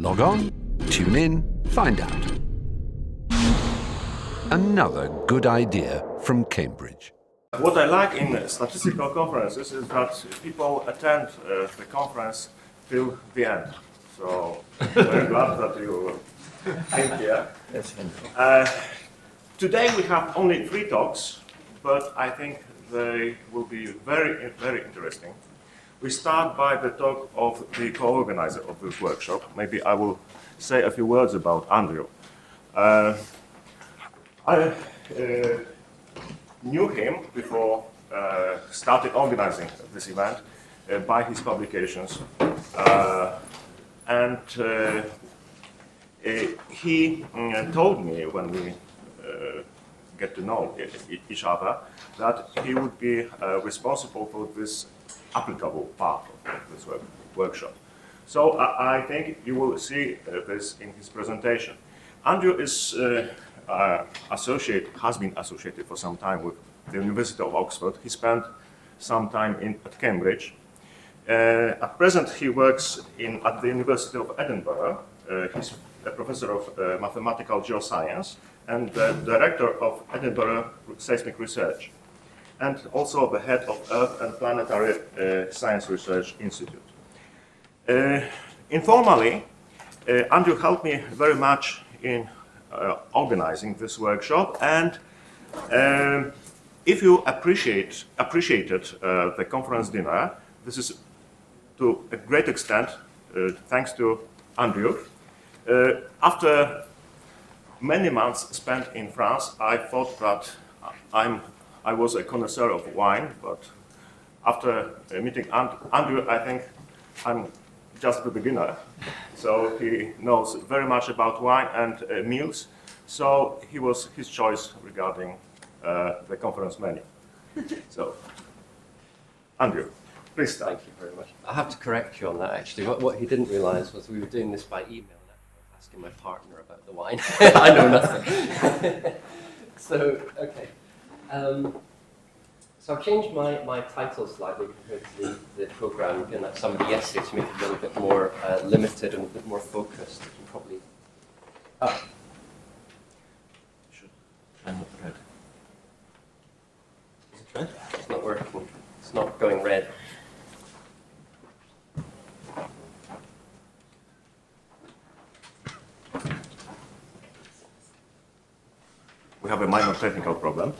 Log on, tune in, find out. Another good idea from Cambridge. What I like in statistical conferences is that people attend the conference till the end. So I'm very glad that you came here. Today we have only 3 talks, but I think they will be very, very interesting. We start by the talk of the co-organizer of this workshop. Maybe I will say a few words about Andrew. I knew him before started organizing this event by his publications. And he told me when we get to know each other that he would be responsible for this applicable part of this workshop. So I think you will see this in his presentation. Andrew is has been associated for some time with the University of Oxford. He spent some time at Cambridge. At present, he works at the University of Edinburgh. He's a professor of mathematical geoscience and the director of Edinburgh Seismic Research, and also the head of Earth and Planetary Science Research Institute. Informally, Andrew helped me very much in organizing this workshop, and if you appreciated the conference dinner, this is to a great extent thanks to Andrew. After many months spent in France, I thought that I was a connoisseur of wine, but after meeting Andrew, I think I'm just the beginner. So he knows very much about wine and meals. So he was his choice regarding the conference menu. So, Andrew, please start. Thank you very much. I have to correct you on that, actually. What he didn't realize was we were doing this by email, and I was asking my partner about the wine. I know nothing. So, okay. So I've changed my title slightly compared to the programme and some of the essays to make it a little bit more limited and a bit more focused. You can probably... Oh. Should I'm not red. Is it red? It's not working. It's not going red. We have a minor technical problem.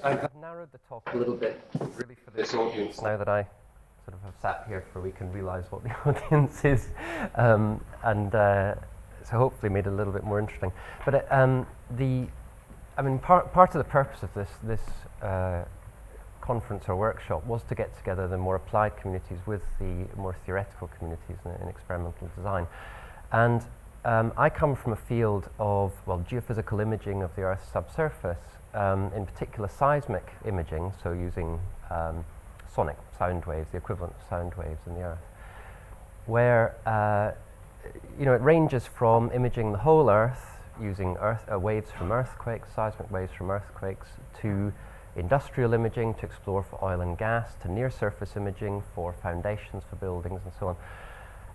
I've narrowed the talk a little bit, really for this audience. Now that I sort of have sat here for a week and realised what the audience is, so hopefully made it a little bit more interesting. But part of the purpose of this conference or workshop was to get together the more applied communities with the more theoretical communities in experimental design, and I come from a field of geophysical imaging of the Earth's subsurface. In particular seismic imaging, so using sonic sound waves, the equivalent of sound waves in the Earth, where it ranges from imaging the whole Earth using waves from earthquakes, seismic waves from earthquakes, to industrial imaging to explore for oil and gas, to near-surface imaging for foundations for buildings and so on.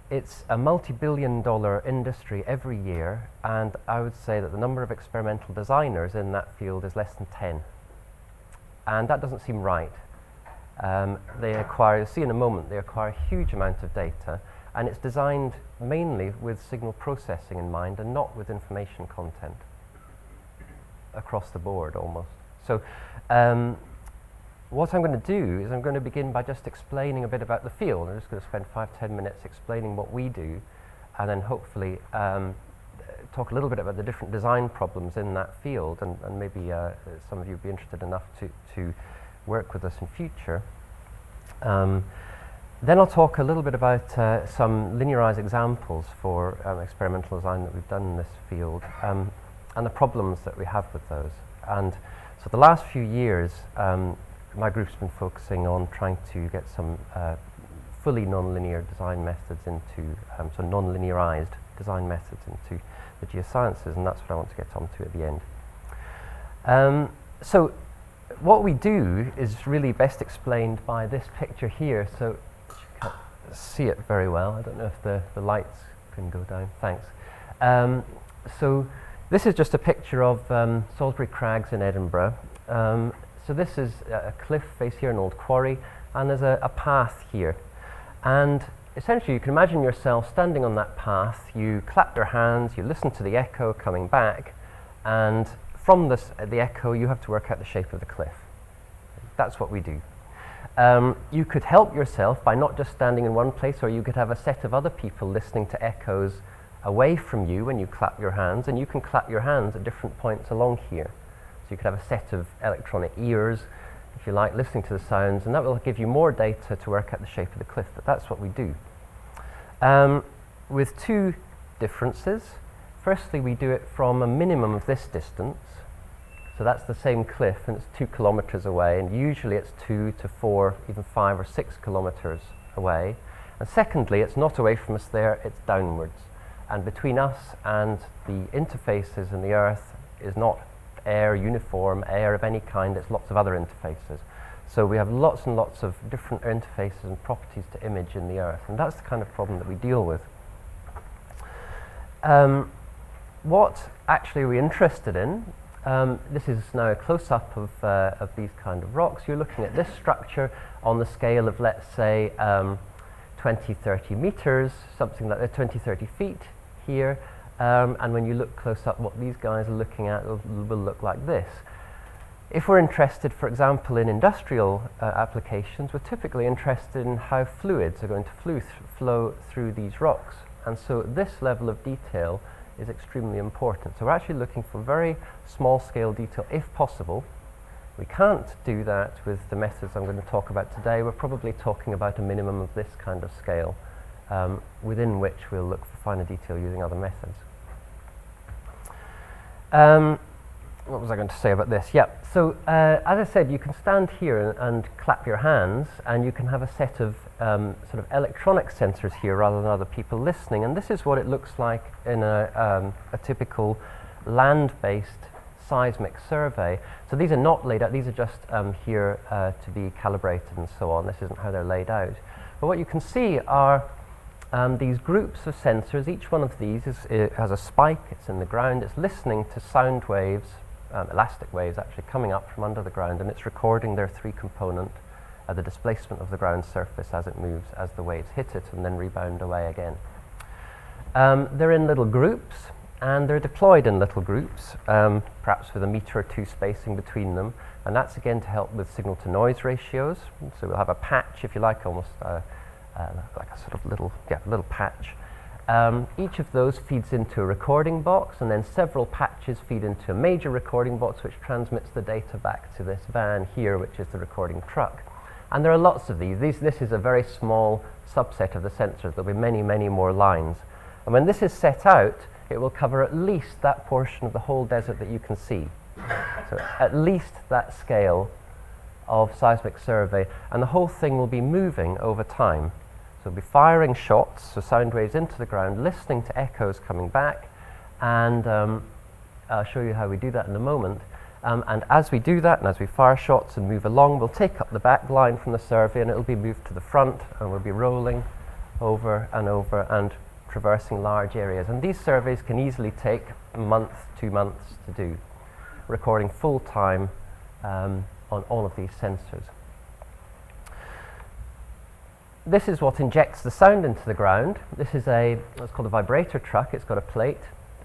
It's a multi-billion-dollar industry every year, and I would say that the number of experimental designers in that field is less than 10. And that doesn't seem right. They acquire, you'll see in a moment, they acquire a huge amount of data, and it's designed mainly with signal processing in mind and not with information content across the board almost. So what I'm going to do is I'm going to begin by just explaining a bit about the field. I'm just going to spend 5-10 minutes explaining what we do, and then hopefully talk a little bit about the different design problems in that field, and maybe some of you would be interested enough to work with us in future. Then I'll talk a little bit about some linearized examples for experimental design that we've done in this field, and the problems that we have with those. And so the last few years, my group's been focusing on trying to get some fully nonlinear design methods into, so non-linearized design methods into the geosciences, and that's what I want to get onto at the end. So what we do is really best explained by this picture here. So you can't see it very well. I don't know if the lights can go down. Thanks. So this is just a picture of Salisbury Crags in Edinburgh. So this is a cliff face here, an old quarry, and there's a path here. And essentially you can imagine yourself standing on that path, you clap your hands, you listen to the echo coming back, and from the echo you have to work out the shape of the cliff. That's what we do. You could help yourself by not just standing in one place, or you could have a set of other people listening to echoes away from you when you clap your hands, and you can clap your hands at different points along here. So you could have a set of electronic ears, if you like, listening to the sounds, and that will give you more data to work out the shape of the cliff, but that's what we do. With two differences. Firstly, we do it from a minimum of this distance. So that's the same cliff, and it's 2 kilometers away, and usually it's 2 to 4, even 5 or 6 kilometers away. And secondly, it's not away from us there, it's downwards. And between us and the interfaces in the Earth is not air, uniform air of any kind, it's lots of other interfaces. So we have lots and lots of different interfaces and properties to image in the Earth, and that's the kind of problem that we deal with. What actually are we interested in? This is now a close-up of these kind of rocks. You're looking at this structure on the scale of, let's say, 20, 30 meters, something like that, 20, 30 feet here. And when you look close up, what these guys are looking at will look like this. If we're interested, for example, in industrial applications, we're typically interested in how fluids are going to flow through these rocks. And so this level of detail is extremely important. So we're actually looking for very small scale detail if possible. We can't do that with the methods I'm going to talk about today. We're probably talking about a minimum of this kind of scale, within which we'll look for finer detail using other methods. What was I going to say about this? Yeah, so as I said, you can stand here and clap your hands, and you can have a set of sort of electronic sensors here rather than other people listening, and this is what it looks like in a typical land-based seismic survey. So these are not laid out, these are just here to be calibrated and so on. This isn't how they're laid out. But what you can see are these groups of sensors. Each one of these has a spike, it's in the ground, it's listening to sound waves, elastic waves actually coming up from under the ground, and it's recording their 3-component, the displacement of the ground surface as it moves, as the waves hit it and then rebound away again. They're in little groups, and they're deployed in little groups, perhaps with 1 meter or 2 spacing between them, and that's again to help with signal to noise ratios. So we'll have a patch, if you like, almost like a sort of little patch. Each of those feeds into a recording box, and then several patches feed into a major recording box which transmits the data back to this van here, which is the recording truck. And there are lots of these. This is a very small subset of the sensors. There'll be many, many more lines. And when this is set out, it will cover at least that portion of the whole desert that you can see. So at least that scale of seismic survey, and the whole thing will be moving over time. So we'll be firing shots, so sound waves into the ground, listening to echoes coming back, and I'll show you how we do that in a moment. And as we do that, and as we fire shots and move along, we'll take up the back line from the survey, and it'll be moved to the front, and we'll be rolling over and traversing large areas. And these surveys can easily take a month, 2 months to do, recording full time on all of these sensors. This is what injects the sound into the ground. This is what's called a vibrator truck. It's got a plate,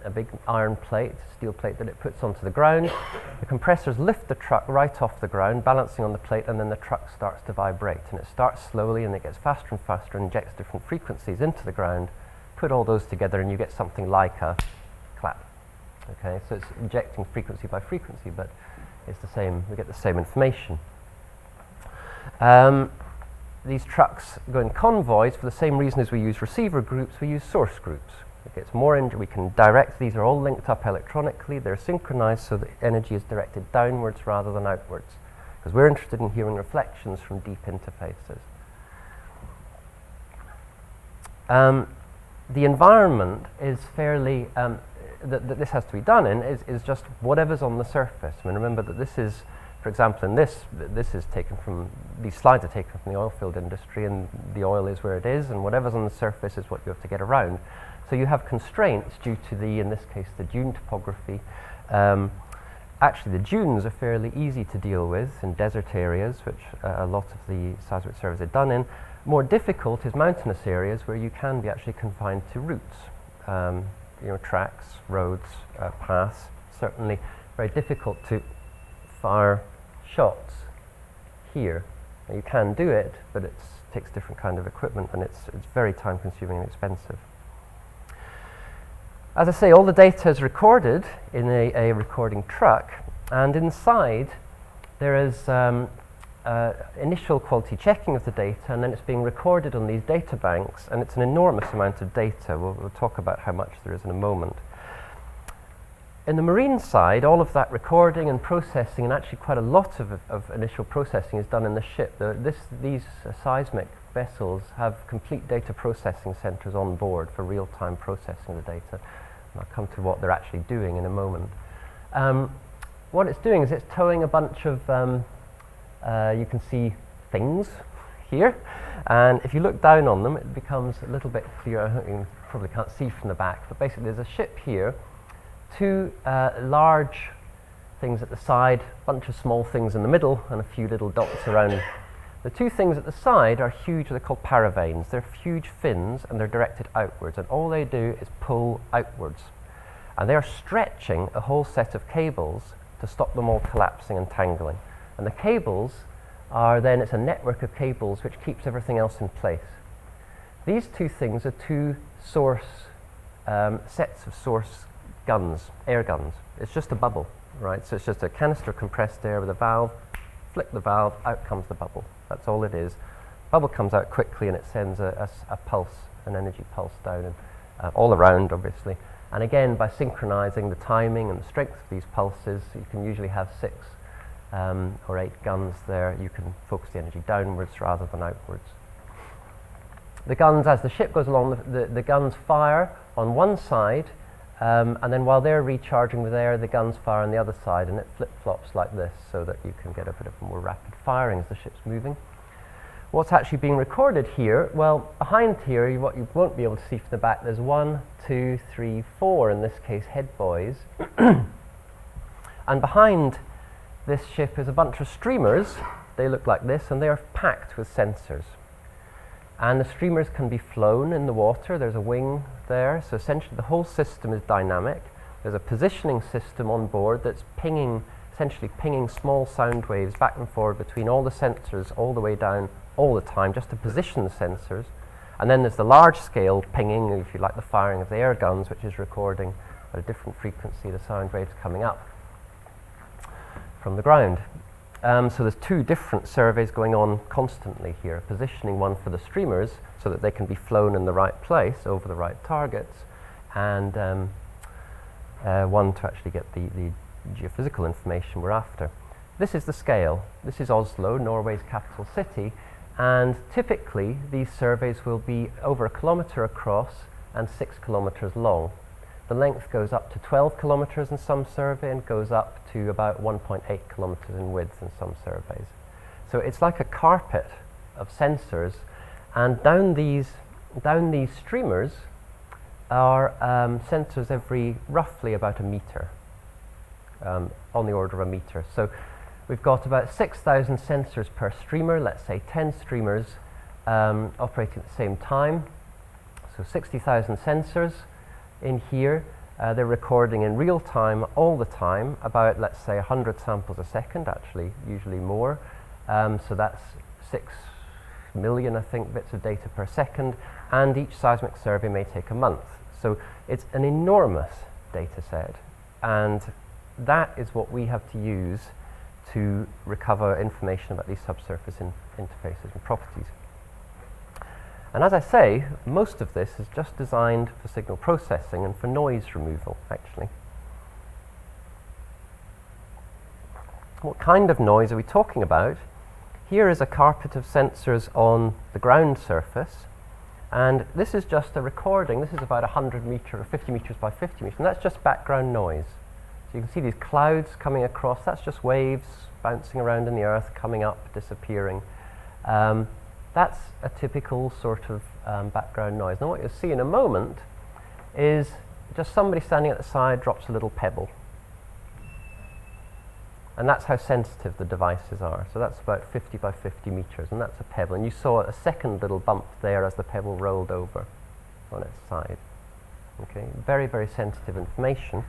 a big iron plate, steel plate that it puts onto the ground. The compressors lift the truck right off the ground, balancing on the plate, and then the truck starts to vibrate. And it starts slowly, and it gets faster and faster, and injects different frequencies into the ground. Put all those together, and you get something like a clap. Okay, so it's injecting frequency by frequency, but it's the same. We get the same information. these trucks go in convoys for the same reason as we use receiver groups, we use source groups. It gets more we can direct, these are all linked up electronically, they're synchronized so that energy is directed downwards rather than outwards, because we're interested in hearing reflections from deep interfaces. The environment is fairly, that this has to be done in is just whatever's on the surface. I mean, remember that this is, for example, in this is taken from, these slides are taken from the oil field industry, and the oil is where it is, and whatever's on the surface is what you have to get around. So you have constraints due to the, in this case, the dune topography. Actually, the dunes are fairly easy to deal with in desert areas, which a lot of the seismic surveys are done in. More difficult is mountainous areas where you can be actually confined to routes, you know, tracks, roads, paths. Certainly very difficult to fire shots here. Now, you can do it, but it takes different kind of equipment, and it's very time consuming and expensive. As I say, all the data is recorded in a recording truck, and inside there is initial quality checking of the data, and then it's being recorded on these data banks, and it's an enormous amount of data. We'll talk about how much there is in a moment. In the marine side, all of that recording and processing, and actually quite a lot of initial processing is done in the ship. These seismic vessels have complete data processing centers on board for real-time processing of the data. And I'll come to what they're actually doing in a moment. What it's doing is it's towing a bunch of, you can see things here, and if you look down on them, it becomes a little bit clearer. You probably can't see from the back, but basically there's a ship here, two large things at the side, a bunch of small things in the middle, and a few little dots around. The two things at the side are huge, they're called paravanes. They're huge fins, and they're directed outwards, and all they do is pull outwards. And they are stretching a whole set of cables to stop them all collapsing and tangling. And the cables are then, it's a network of cables which keeps everything else in place. These two things are two source, sets of source guns, air guns. It's just a bubble, right? So it's just a canister of compressed air with a valve, flick the valve, out comes the bubble. That's all it is. Bubble comes out quickly, and it sends a pulse, an energy pulse down, and all around, obviously. And again, by synchronizing the timing and the strength of these pulses, you can usually have 6 or 8 guns there. You can focus the energy downwards rather than outwards. The guns, as the ship goes along, the guns fire on one side, and then while they're recharging with air, the guns fire on the other side, and it flip-flops like this so that you can get a bit of more rapid firing as the ship's moving. What's actually being recorded here? Well, behind here, what you won't be able to see from the back, there's 1, 2, 3, 4, in this case, head buoys. And behind this ship is a bunch of streamers. They look like this, and they are packed with sensors. And the streamers can be flown in the water. There's a wing there, so essentially the whole system is dynamic. There's a positioning system on board that's essentially pinging small sound waves back and forward between all the sensors all the way down all the time, just to position the sensors. And then there's the large scale pinging, if you like, the firing of the air guns, which is recording at a different frequency the sound waves coming up from the ground. So there's 2 different surveys going on constantly here, positioning one for the streamers so that they can be flown in the right place over the right targets, and one to actually get the geophysical information we're after. This is the scale. This is Oslo, Norway's capital city, and typically these surveys will be over 1 kilometre across and 6 kilometres long. The length goes up to 12 kilometres in some survey and goes up to about 1.8 kilometres in width in some surveys. So it's like a carpet of sensors, and down these streamers are sensors every roughly about a metre, on the order of a metre. So we've got about 6,000 sensors per streamer, let's say 10 streamers operating at the same time. So 60,000 sensors in here. They're recording in real time all the time, about, let's say, 100 samples a second, actually, usually more. So that's 6 million, I think, bits of data per second, and each seismic survey may take a month. So it's an enormous data set, and that is what we have to use to recover information about these subsurface interfaces and properties. And as I say, most of this is just designed for signal processing and for noise removal, actually. What kind of noise are we talking about? Here is a carpet of sensors on the ground surface, and this is just a recording. This is about 100 meters or 50 meters by 50 meters, and that's just background noise. So you can see these clouds coming across. That's just waves bouncing around in the earth, coming up, disappearing. That's a typical sort of background noise. Now what you'll see in a moment is just somebody standing at the side drops a little pebble. And that's how sensitive the devices are. So that's about 50 by 50 meters, and that's a pebble. And you saw a second little bump there as the pebble rolled over on its side. Okay, very, very sensitive information.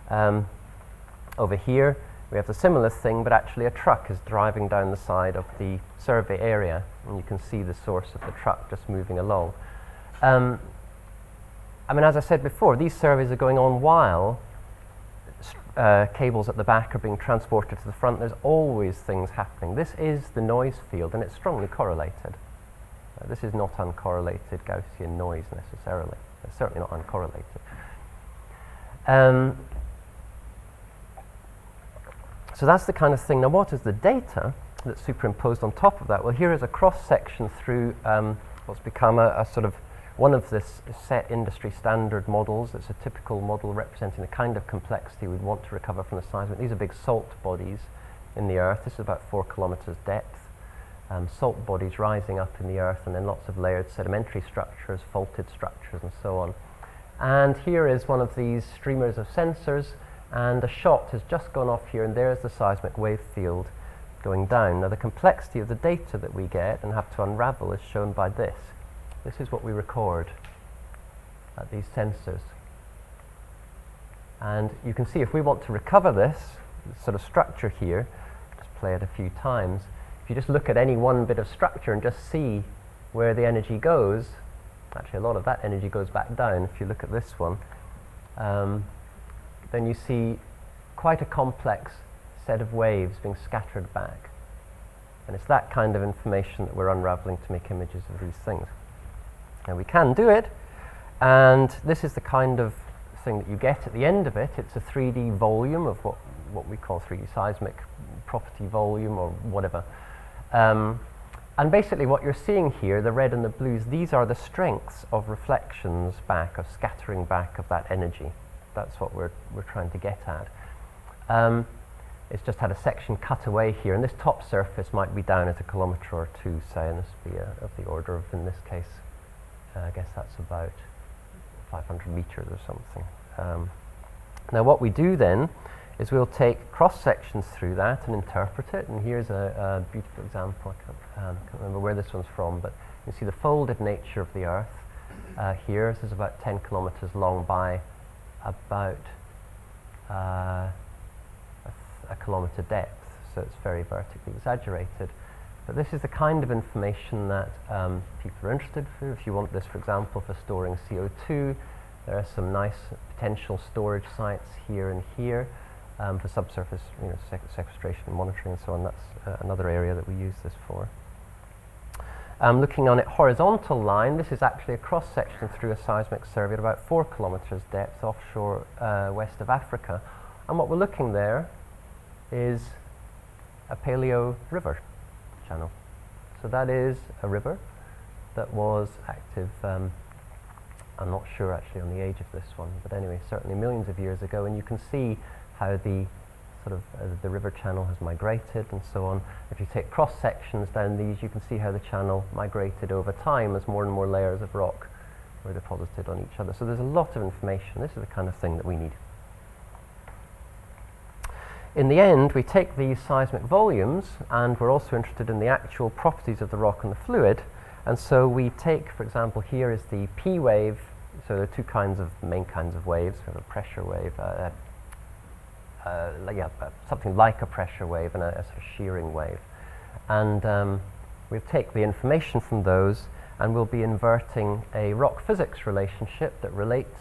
Over here, we have the similar thing, but actually a truck is driving down the side of the survey area, and you can see the source of the truck just moving along. I mean, as I said before, these surveys are going on while cables at the back are being transported to the front. There's always things happening. This is the noise field, and it's strongly correlated. This is not uncorrelated Gaussian noise necessarily. It's certainly not uncorrelated. So that's the kind of thing. Now, what is the data that's superimposed on top of that? Well, here is a cross-section through what's become a sort of one of this set industry standard models. It's a typical model representing the kind of complexity we'd want to recover from the seismic. These are big salt bodies in the earth. This is about 4 kilometers depth. Salt bodies rising up in the earth, and then lots of layered sedimentary structures, faulted structures, and so on. And here is one of these streamers of sensors, and a shot has just gone off here, and there's the seismic wave field going down. Now, the complexity of the data that we get and have to unravel is shown by this. This is what we record at these sensors. And you can see if we want to recover this sort of structure here, just play it a few times, if you just look at any one bit of structure and just see where the energy goes, actually a lot of that energy goes back down. If you look at this one, then you see quite a complex set of waves being scattered back. And it's that kind of information that we're unraveling to make images of these things. And we can do it, and this is the kind of thing that you get at the end of it. It's a 3D volume of what we call 3D seismic property volume or whatever. And basically what you're seeing here, the red and the blues, these are the strengths of reflections back, of scattering back of that energy. That's what we're trying to get at. It's just had a section cut away here, and this top surface might be down at 1 kilometer or 2, say, and this would be of the order of, in this case, I guess that's about 500 meters or something. Now what we do then is we'll take cross sections through that and interpret it, and here's a beautiful example. I can't remember where this one's from, but you can see the folded nature of the earth here. This is about 10 kilometers long by about a kilometer depth, so it's very vertically exaggerated. But this is the kind of information that people are interested in. If you want this, for example, for storing CO2, there are some nice potential storage sites here and here for subsurface sequestration and monitoring and so on. That's another area that we use this for. Looking on it horizontal line, this is actually a cross-section through a seismic survey at about 4 kilometers depth offshore west of Africa. And what we're looking there is a paleo river channel. So that is a river that was active, I'm not sure actually on the age of this one, but anyway, certainly millions of years ago, and you can see how the sort of the river channel has migrated and so on. If you take cross sections down these, you can see how the channel migrated over time as more and more layers of rock were deposited on each other. So there's a lot of information. This is the kind of thing that we need. In the end, we take these seismic volumes, and we're also interested in the actual properties of the rock and the fluid. And so we take, for example, here is the P wave. So there are two main kinds of waves. We have a pressure wave, something like a pressure wave, and a sort of shearing wave. And we'll take the information from those, and we'll be inverting a rock physics relationship that relates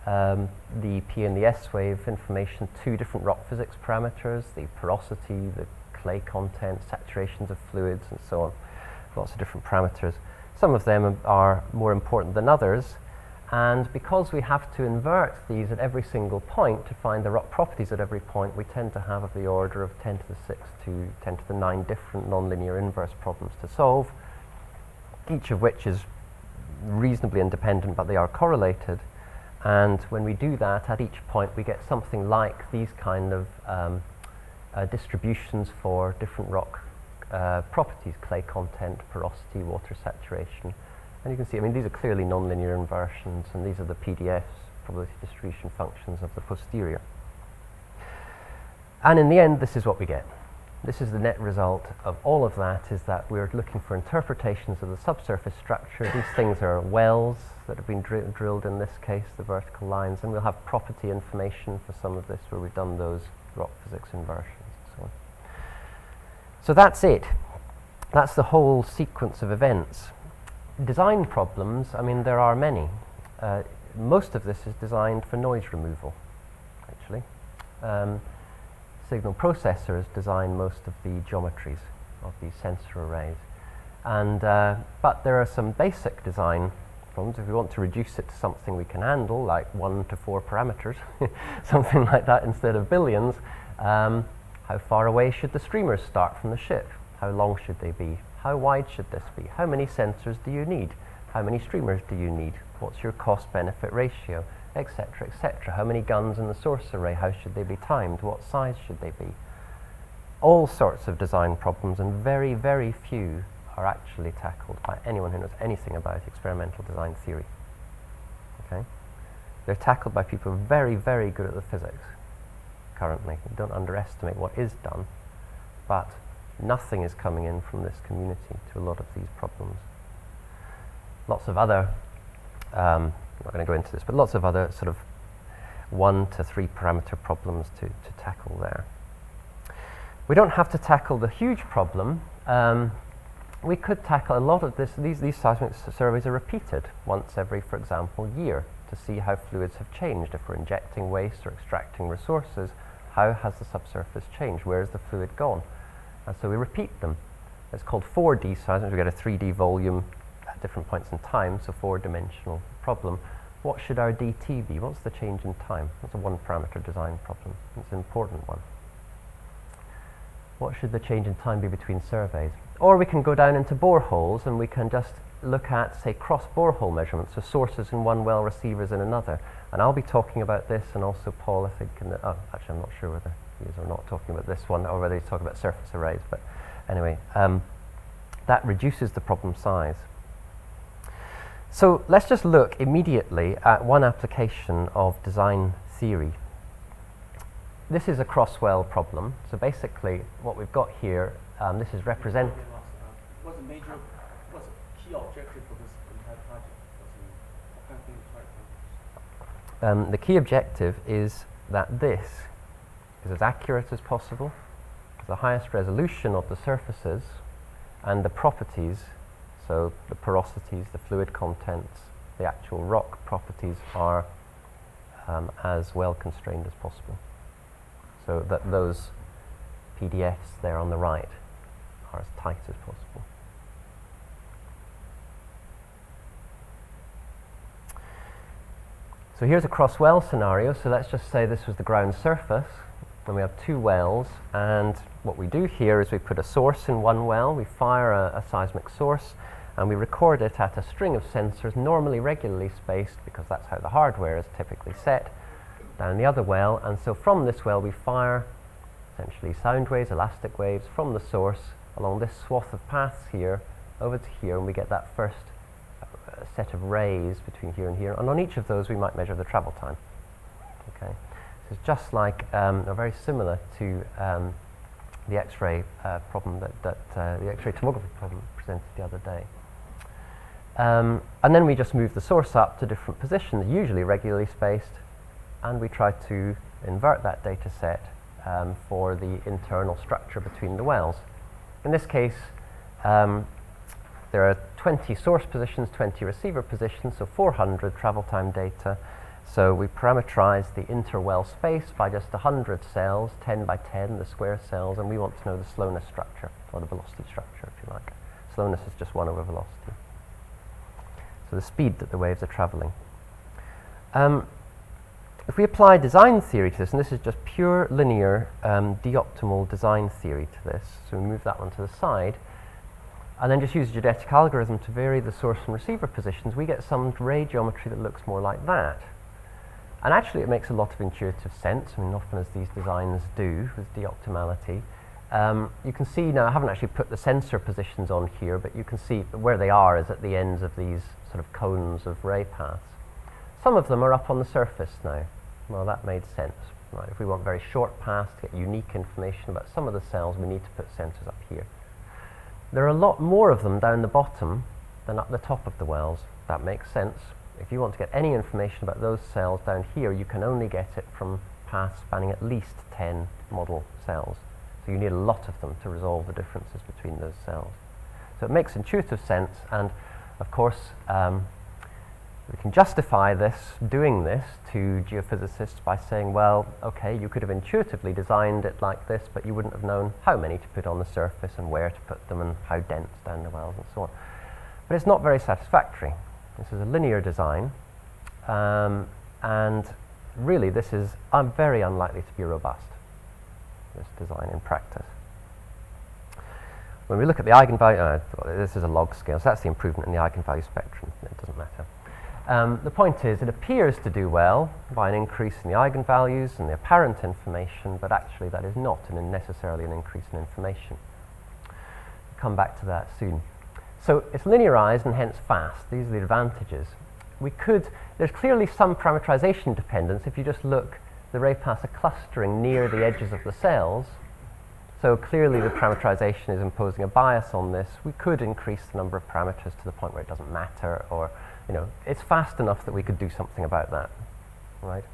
the P and the S wave information to different rock physics parameters, the porosity, the clay content, saturations of fluids, and so on. Lots of different parameters. Some of them are more important than others, and because we have to invert these at every single point to find the rock properties at every point, we tend to have of the order of 10 to the 6 to 10 to the 9 different nonlinear inverse problems to solve, each of which is reasonably independent, but they are correlated. And when we do that, at each point we get something like these kind of distributions for different rock properties: clay content, porosity, water saturation. And you can see, I mean, these are clearly nonlinear inversions, and these are the PDFs, probability distribution functions of the posterior. And in the end, this is what we get. This is the net result of all of that, is that we're looking for interpretations of the subsurface structure. These things are wells that have been drilled in this case, the vertical lines, and we'll have property information for some of this where we've done those rock physics inversions and so on. So that's it. That's the whole sequence of events. Design problems, I mean, there are many. Most of this is designed for noise removal, actually. Signal processors design most of the geometries of these sensor arrays. And, but there are some basic design problems. If we want to reduce it to something we can handle, like 1 to 4 parameters, something like that instead of billions, how far away should the streamers start from the ship? How long should they be? How wide should this be? How many sensors do you need? How many streamers do you need? What's your cost-benefit ratio? Etc., etc. How many guns in the source array? How should they be timed? What size should they be? All sorts of design problems, and very, very few are actually tackled by anyone who knows anything about experimental design theory. Okay? They're tackled by people very, very good at the physics currently. Don't underestimate what is done, but nothing is coming in from this community to a lot of these problems. Lots of other I'm not going to go into this, but lots of other sort of 1 to 3 parameter problems to tackle there. We don't have to tackle the huge problem. We could tackle a lot of this. These seismic surveys are repeated once every, for example, year to see how fluids have changed. If we're injecting waste or extracting resources, how has the subsurface changed? Where has the fluid gone? And so we repeat them. It's called 4D seismic. We get a 3D volume at different points in time, so 4-dimensional problem. What should our DT be? What's the change in time? That's a 1-parameter design problem. It's an important one. What should the change in time be between surveys? Or we can go down into boreholes and we can just look at, say, cross-borehole measurements, so sources in one well, receivers in another. And I'll be talking about this, and also Paul, I think, actually I'm not sure whether he is or not talking about this one, or whether he's talking about surface arrays, but anyway, that reduces the problem size. So let's just look immediately at one application of design theory. This is a cross-well problem. So basically, what we've got here, this is represent. What's the key objective for this entire project? What kind of thing is right? The key objective is that this is as accurate as possible, the highest resolution of the surfaces, and the properties, so the porosities, the fluid contents, the actual rock properties are as well constrained as possible. So that those PDFs there on the right are as tight as possible. So here's a cross-well scenario. So let's just say this was the ground surface, and we have 2 wells, and what we do here is we put a source in one well, we fire a seismic source, and we record it at a string of sensors, normally regularly spaced, because that's how the hardware is typically set, down the other well. And so from this well we fire essentially sound waves, elastic waves from the source along this swath of paths here over to here, and we get that first set of rays between here and here, and on each of those we might measure the travel time. Okay, so it's just like or very similar to the X-ray problem that the X-ray tomography problem presented the other day. And then we just move the source up to different positions, usually regularly spaced, and we try to invert that data set for the internal structure between the wells. In this case, there are 20 source positions, 20 receiver positions, so 400 travel time data. So we parameterize the interwell space by just 100 cells, 10 by 10, the square cells, and we want to know the slowness structure, or the velocity structure, if you like. Slowness is just 1 over velocity. so the speed that the waves are traveling. If we apply design theory to this, and this is just pure linear de-optimal design theory to this, so we move that one to the side, and then just use a geodetic algorithm to vary the source and receiver positions, we get some ray geometry that looks more like that. And actually it makes a lot of intuitive sense, I mean, often as these designs do with de-optimality. You can see now, I haven't actually put the sensor positions on here, but you can see where they are is at the ends of these sort of cones of ray paths. Some of them are up on the surface now. Well, that made sense. Right? If we want very short paths to get unique information about some of the cells, we need to put sensors up here. There are a lot more of them down the bottom than up the top of the wells. That makes sense. If you want to get any information about those cells down here, you can only get it from paths spanning at least 10 model cells. So you need a lot of them to resolve the differences between those cells. So it makes intuitive sense, and of course we can justify this, doing this to geophysicists by saying, well, okay, you could have intuitively designed it like this, but you wouldn't have known how many to put on the surface and where to put them and how dense down the wells and so on. But it's not very satisfactory. This is a linear design, and really this is very unlikely to be robust, this design in practice. When we look at the eigenvalue, this is a log scale, so that's the improvement in the eigenvalue spectrum. It doesn't matter. The point is, it appears to do well by an increase in the eigenvalues and the apparent information, but actually that is not necessarily an increase in information. We'll come back to that soon. So it's linearized and hence fast. These are the advantages. There's clearly some parameterization dependence if you just look, the ray paths are clustering near the edges of the cells. So clearly the parameterization is imposing a bias on this. We could increase the number of parameters to the point where it doesn't matter, or it's fast enough that we could do something about that, right?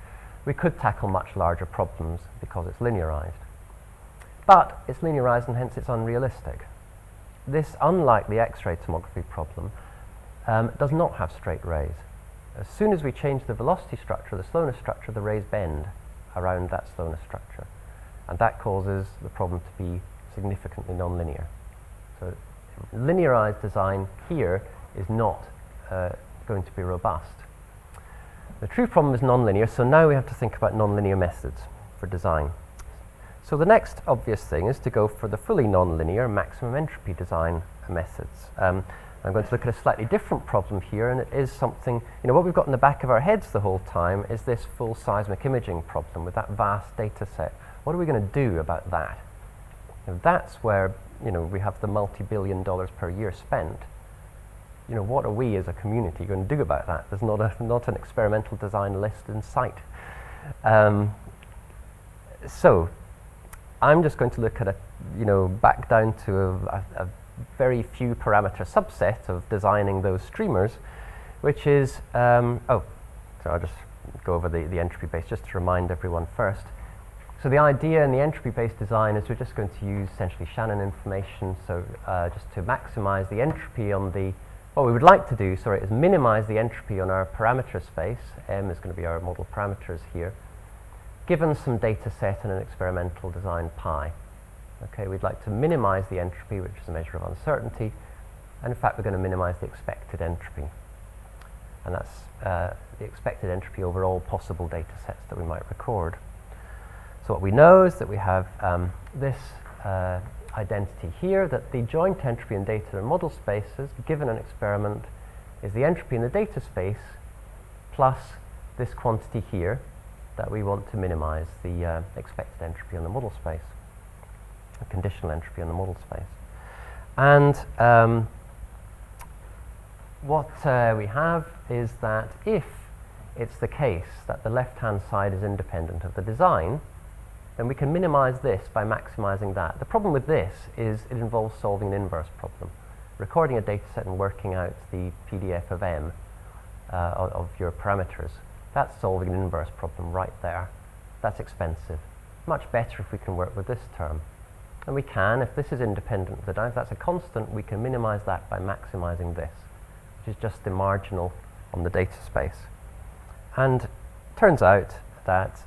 We could tackle much larger problems because it's linearized. But it's linearized and hence it's unrealistic. This, unlike the X-ray tomography problem, does not have straight rays. As soon as we change the velocity structure, the slowness structure, the rays bend around that slowness structure. And that causes the problem to be significantly nonlinear. So linearized design here is not going to be robust. The true problem is nonlinear, so now we have to think about nonlinear methods for design. So the next obvious thing is to go for the fully nonlinear maximum entropy design methods. I'm going to look at a slightly different problem here, and it is something, what we've got in the back of our heads the whole time is this full seismic imaging problem with that vast data set. What are we going to do about that? That's where, we have the multi-billion dollars per year spent. What are we as a community going to do about that? There's not an experimental design list in sight. So I'm just going to look at back down to a very few parameter subset of designing those streamers, which is, so I'll just go over the entropy base just to remind everyone first. So the idea in the entropy-based design is we're just going to use essentially Shannon information, so just to maximize the entropy on what we would like to do, is minimize the entropy on our parameter space. M is going to be our model parameters here, given some data set and an experimental design pi. Okay, we'd like to minimize the entropy, which is a measure of uncertainty, and in fact we're going to minimize the expected entropy. And that's the expected entropy over all possible data sets that we might record. So what we know is that we have this identity here, that the joint entropy in data and model spaces, given an experiment, is the entropy in the data space plus this quantity here that we want to minimize, the expected entropy in the model space, the conditional entropy in the model space. And what we have is that if it's the case that the left-hand side is independent of the design, then we can minimize this by maximizing that. The problem with this is it involves solving an inverse problem, recording a data set and working out the PDF of M of your parameters. That's solving an inverse problem right there. That's expensive. Much better if we can work with this term. And we can, if this is independent of the design, if that's a constant, we can minimize that by maximizing this, which is just the marginal on the data space. And turns out that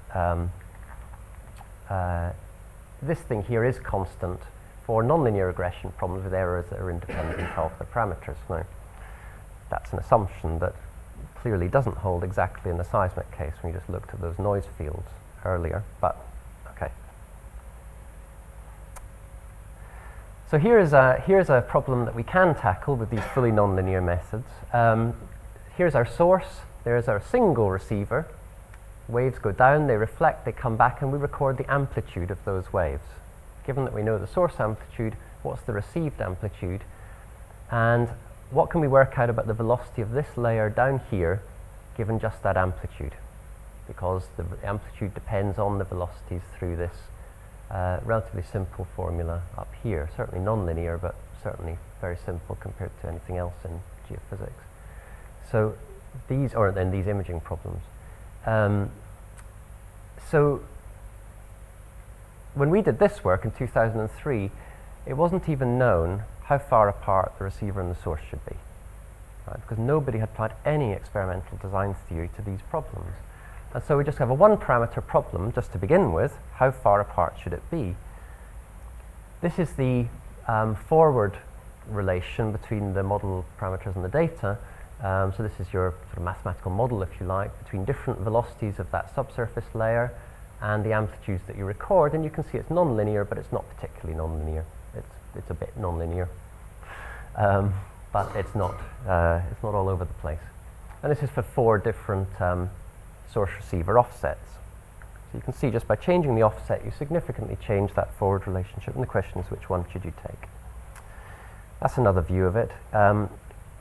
this thing here is constant for nonlinear regression problems with errors that are independent of the parameters. Now, that's an assumption that clearly doesn't hold exactly in the seismic case when we just looked at those noise fields earlier, but okay. So here's a problem that we can tackle with these fully nonlinear methods. Here's our source, there's our single receiver. Waves go down, they reflect, they come back, and we record the amplitude of those waves. Given that we know the source amplitude, what's the received amplitude? And what can we work out about the velocity of this layer down here, given just that amplitude? Because the amplitude depends on the velocities through this relatively simple formula up here. Certainly nonlinear, but certainly very simple compared to anything else in geophysics. So these are then these imaging problems. So when we did this work in 2003, it wasn't even known how far apart the receiver and the source should be, right? Because nobody had applied any experimental design theory to these problems. And so we just have a one-parameter problem just to begin with. How far apart should it be? This is the forward relation between the model parameters and the data. So this is your sort of mathematical model, if you like, between different velocities of that subsurface layer and the amplitudes that you record. And you can see it's nonlinear, but it's not particularly nonlinear. It's a bit nonlinear, but it's not all over the place. And this is for 4 different source receiver offsets. So you can see just by changing the offset, you significantly change that forward relationship. And the question is, which one should you take? That's another view of it.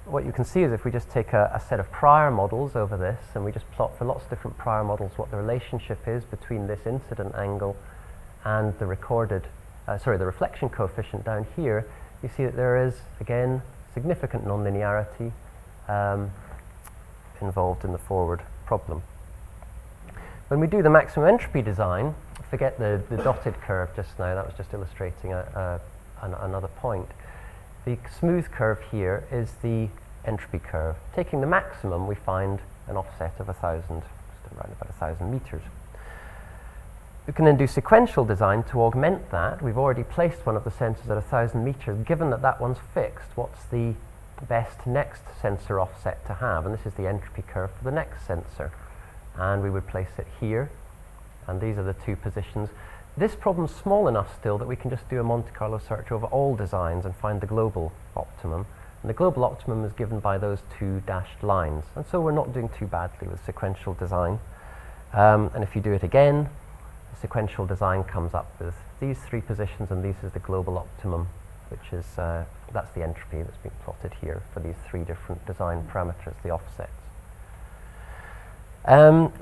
What you can see is if we just take a set of prior models over this and we just plot for lots of different prior models what the relationship is between this incident angle and the recorded, the reflection coefficient down here, you see that there is, again, significant nonlinearity involved in the forward problem. When we do the maximum entropy design, forget the dotted curve just now, that was just illustrating another point. The smooth curve here is the entropy curve. Taking the maximum, we find an offset of 1,000, just around about 1,000 meters. We can then do sequential design to augment that. We've already placed one of the sensors at 1,000 meters. Given that that one's fixed, what's the best next sensor offset to have? And this is the entropy curve for the next sensor. And we would place it here. And these are the 2 positions. This problem's small enough still that we can just do a Monte Carlo search over all designs and find the global optimum. And the global optimum is given by those 2 dashed lines. And so we're not doing too badly with sequential design. And if you do it again, the sequential design comes up with these 3 positions, and this is the global optimum, which is, that's the entropy that's been plotted here for these 3 different design parameters, the offsets.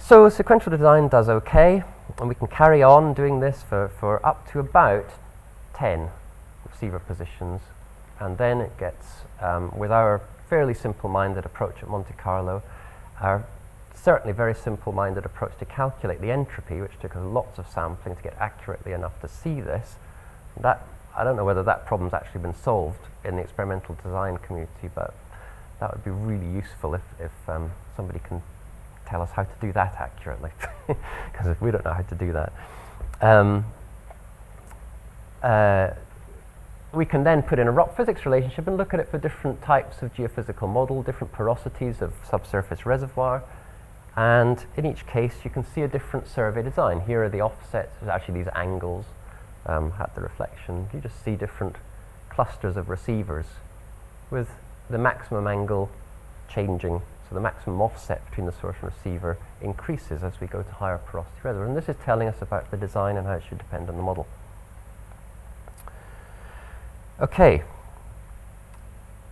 So sequential design does okay, and we can carry on doing this for up to about 10 receiver positions, and then it gets, with our fairly simple-minded approach at Monte Carlo, our certainly very simple-minded approach to calculate the entropy, which took us lots of sampling to get accurately enough to see this. That, I don't know whether that problem's actually been solved in the experimental design community, but that would be really useful if somebody can tell us how to do that accurately, because if we don't know how to do that. We can then put in a rock physics relationship and look at it for different types of geophysical model, different porosities of subsurface reservoir, and in each case you can see a different survey design. Here are the offsets, actually these angles at the reflection. You just see different clusters of receivers with the maximum angle changing. So the maximum offset between the source and receiver increases as we go to higher porosity reservoir. And this is telling us about the design and how it should depend on the model. Okay.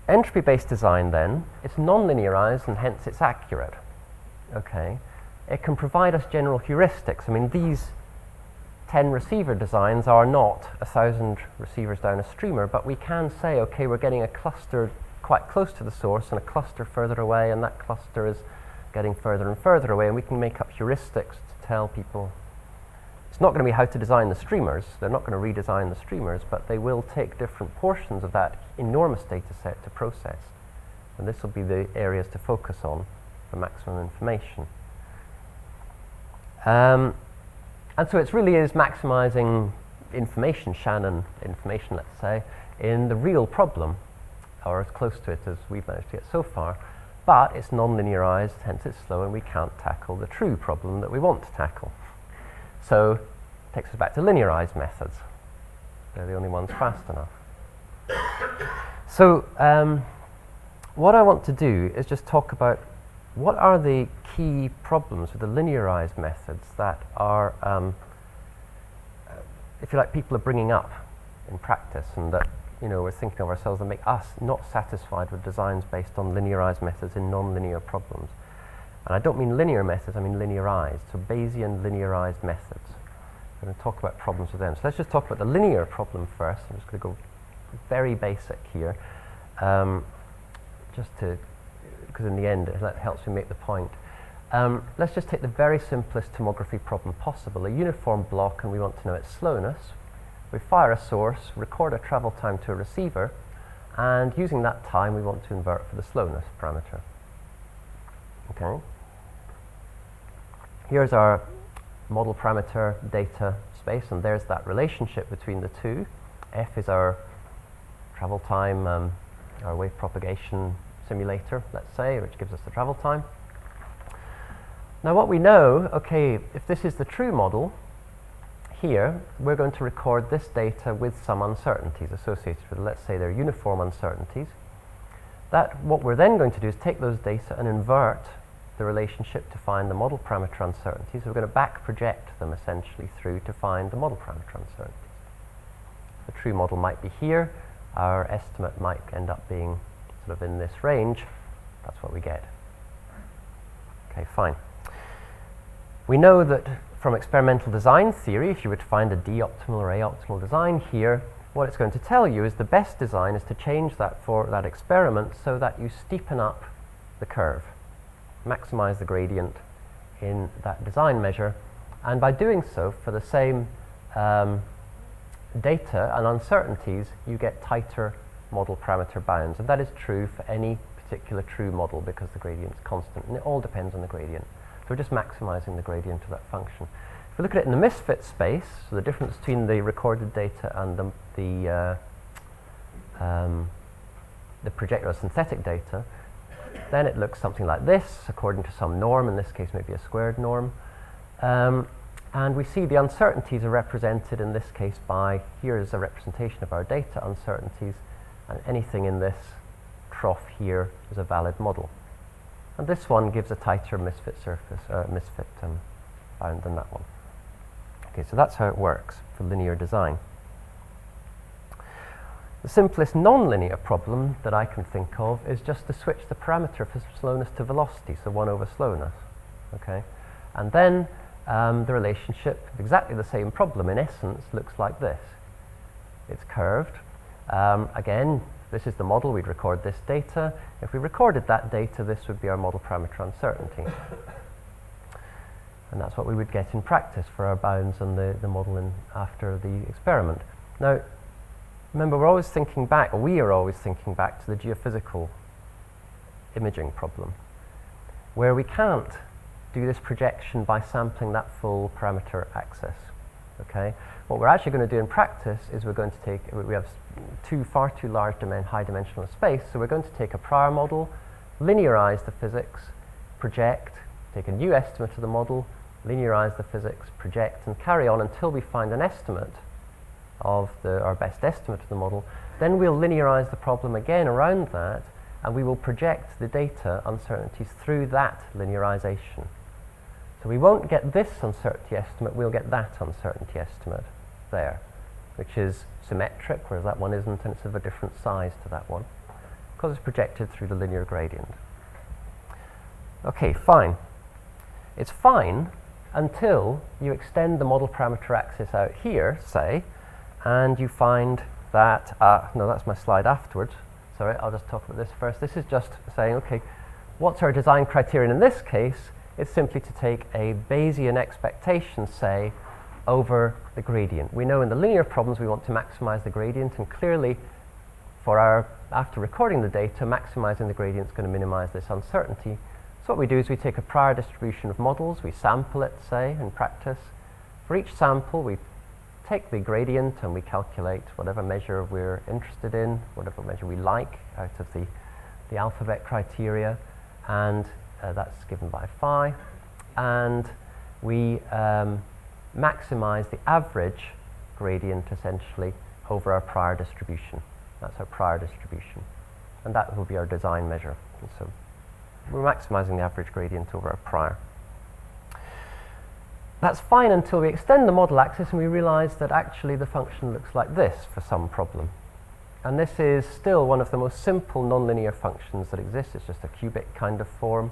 Entropy-based design then, it's non-linearized and hence it's accurate. Okay. It can provide us general heuristics. I mean, these 10 receiver designs are not 1,000 receivers down a streamer, but we can say, okay, we're getting a cluster quite close to the source and a cluster further away, and that cluster is getting further and further away, and we can make up heuristics to tell people. It's not going to be how to design the streamers. They're not going to redesign the streamers, but they will take different portions of that enormous data set to process. And this will be the areas to focus on for maximum information. And so it really is maximizing information, Shannon information, let's say, in the real problem, or as close to it as we've managed to get so far. but it's non-linearized, hence it's slow, and we can't tackle the true problem that we want to tackle. So it takes us back to linearized methods. They're the only ones fast enough. So what I want to do is just talk about what are the key problems with the linearized methods that are, if you like, people are bringing up in practice, and that we're thinking of ourselves that make us not satisfied with designs based on linearized methods in nonlinear problems. And I don't mean linear methods, I mean linearized, so Bayesian linearized methods. I'm going to talk about problems with them. So let's just talk about the linear problem first. I'm just going to go very basic here, just to, because in the end it helps me make the point. Let's just take the very simplest tomography problem possible, a uniform block, and we want to know its slowness. We fire a source, record a travel time to a receiver, and using that time we want to invert for the slowness parameter. Okay. Here's our model parameter data space, and there's that relationship between the two. F is our travel time, our wave propagation simulator, let's say, which gives us the travel time. Now what we know, okay, if this is the true model, here we're going to record this data with some uncertainties associated with it. Let's say they're uniform uncertainties. What we're then going to do is take those data and invert the relationship to find the model parameter uncertainties. We're going to back project them essentially through to find the model parameter uncertainties. The true model might be here. Our estimate might end up being sort of in this range. That's what we get. Okay, fine. We know that from experimental design theory, if you were to find a d-optimal or a-optimal design here, what it's going to tell you is the best design is to change that for that experiment so that you steepen up the curve, maximize the gradient in that design measure, and by doing so, for the same data and uncertainties, you get tighter model parameter bounds, and that is true for any particular true model because the gradient is constant, and it all depends on the gradient. So we're just maximizing the gradient of that function. If we look at it in the misfit space, so the difference between the recorded data and the projected or synthetic data, then it looks something like this, according to some norm, in this case maybe a squared norm. And we see the uncertainties are represented in this case by, here is a representation of our data uncertainties, and anything in this trough here is a valid model. And this one gives a tighter misfit surface, misfit bound than that one. Okay, so that's how it works for linear design. The simplest nonlinear problem that I can think of is just to switch the parameter for slowness to velocity, so 1 over slowness. Okay, and then the relationship, exactly the same problem in essence, looks like this. It's curved. Again, this is the model. We'd record this data. If we recorded that data, this would be our model parameter uncertainty. And that's what we would get in practice for our bounds and the model after the experiment. Now, remember, we're always thinking back, or we are always thinking back to the geophysical imaging problem, where we can't do this projection by sampling that full parameter axis. Okay? What we're actually going to do in practice is we're going to take, we have far too large high dimensional space, so we're going to take a prior model, linearize the physics, project, take a new estimate of the model, linearize the physics, project, and carry on until we find an estimate of our best estimate of the model. Then we'll linearize the problem again around that, and we will project the data uncertainties through that linearization. So we won't get this uncertainty estimate, we'll get that uncertainty estimate there, which is symmetric, whereas that one isn't, and it's of a different size to that one, because it's projected through the linear gradient. Okay, fine. It's fine until you extend the model parameter axis out here, say, and you find that, no, that's my slide afterwards. Sorry, I'll just talk about this first. This is just saying, okay, what's our design criterion in this case? It's simply to take a Bayesian expectation, say, over the gradient. We know in the linear problems we want to maximize the gradient, and clearly for after recording the data, maximizing the gradient is going to minimize this uncertainty. So what we do is we take a prior distribution of models, we sample it, say, in practice. For each sample, we take the gradient and we calculate whatever measure we're interested in, whatever measure we like out of the alphabet criteria. and that's given by phi, and we maximize the average gradient essentially over our prior distribution. That's our prior distribution, and that will be our design measure. And so we're maximizing the average gradient over our prior. That's fine until we extend the model axis and we realize that actually the function looks like this for some problem. And this is still one of the most simple nonlinear functions that exist. It's just a cubic kind of form.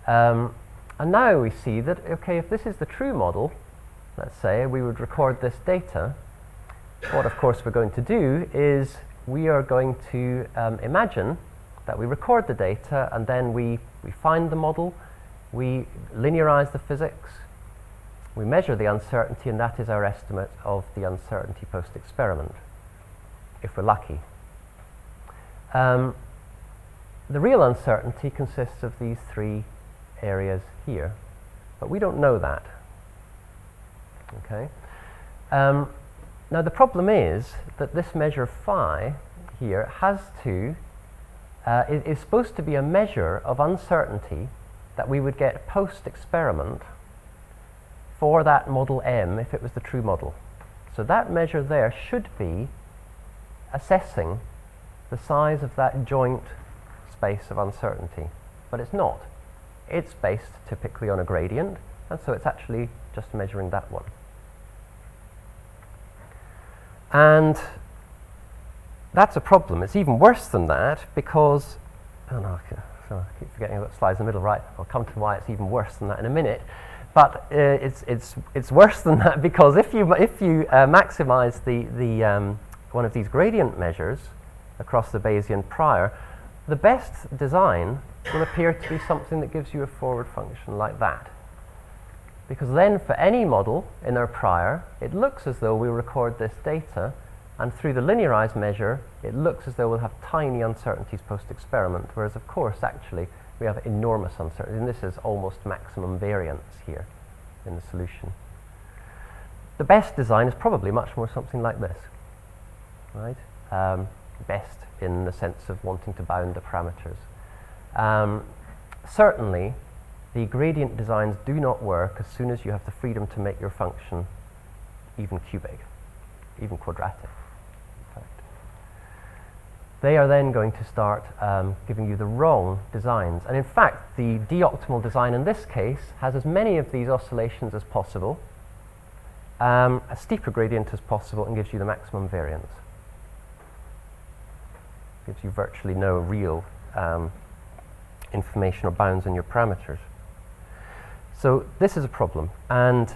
And now we see that, okay, if this is the true model, let's say, we would record this data. What, of course, we're going to do is we are going to imagine that we record the data and then we find the model, we linearize the physics, we measure the uncertainty, and that is our estimate of the uncertainty post-experiment, if we're lucky. The real uncertainty consists of these three areas here, but we don't know that. Okay. Now the problem is that this measure phi here has to is supposed to be a measure of uncertainty that we would get post-experiment for that model M if it was the true model. So that measure there should be assessing the size of that joint space of uncertainty, but it's not. It's based typically on a gradient, and so it's actually just measuring that one. And that's a problem. It's even worse than that because, oh no, I keep forgetting I've got slides in the middle, right? I'll come to why it's even worse than that in a minute. But it's worse than that because if you maximize the one of these gradient measures across the Bayesian prior, the best design will appear to be something that gives you a forward function like that. Because then for any model in our prior, it looks as though we record this data, and through the linearized measure, it looks as though we'll have tiny uncertainties post-experiment, whereas of course actually we have enormous uncertainty, and this is almost maximum variance here in the solution. The best design is probably much more something like this, right? Best in the sense of wanting to bound the parameters. Certainly, the gradient designs do not work as soon as you have the freedom to make your function even cubic, even quadratic, in fact. They are then going to start giving you the wrong designs. And in fact, the d-optimal design in this case has as many of these oscillations as possible, as steeper gradient as possible, and gives you the maximum variance. Gives you virtually no real information or bounds in your parameters. So this is a problem, and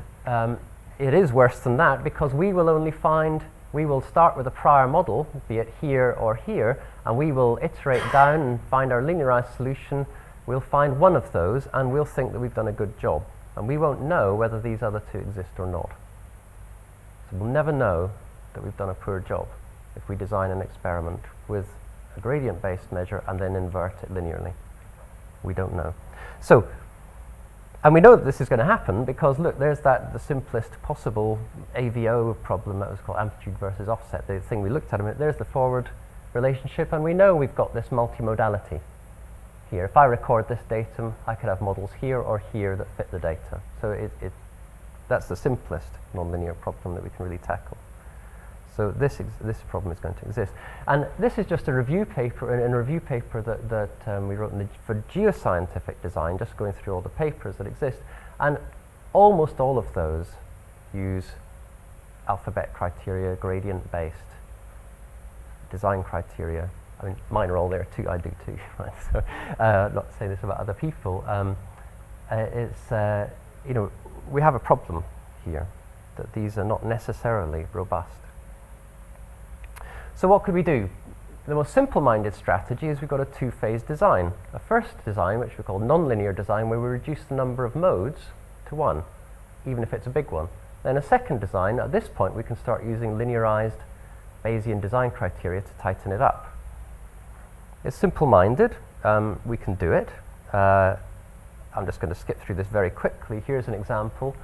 it is worse than that because we will start with a prior model, be it here or here, and we will iterate down and find our linearized solution. We'll find one of those and we'll think that we've done a good job, and we won't know whether these other two exist or not. So we'll never know that we've done a poor job if we design an experiment with a gradient-based measure and then invert it linearly. We don't know. So, and we know that this is going to happen because look, there's the simplest possible AVO problem that was called amplitude versus offset, the thing we looked at a minute. There's the forward relationship, and we know we've got this multimodality here. If I record this datum, I could have models here or here that fit the data. So that's the simplest nonlinear problem that we can really tackle. So this problem is going to exist. And this is just a review paper, in a review paper that we wrote for geoscientific design, just going through all the papers that exist. And almost all of those use alphabet criteria, gradient-based design criteria. I mean, mine are all there too, I do too. Right? So, not to say this about other people. You know, we have a problem here, that these are not necessarily robust. So what could we do? The most simple-minded strategy is we've got a two-phase design. A first design, which we call nonlinear design, where we reduce the number of modes to one, even if it's a big one. Then a second design, at this point we can start using linearized Bayesian design criteria to tighten it up. It's simple-minded, we can do it. I'm just going to skip through this very quickly. Here's an example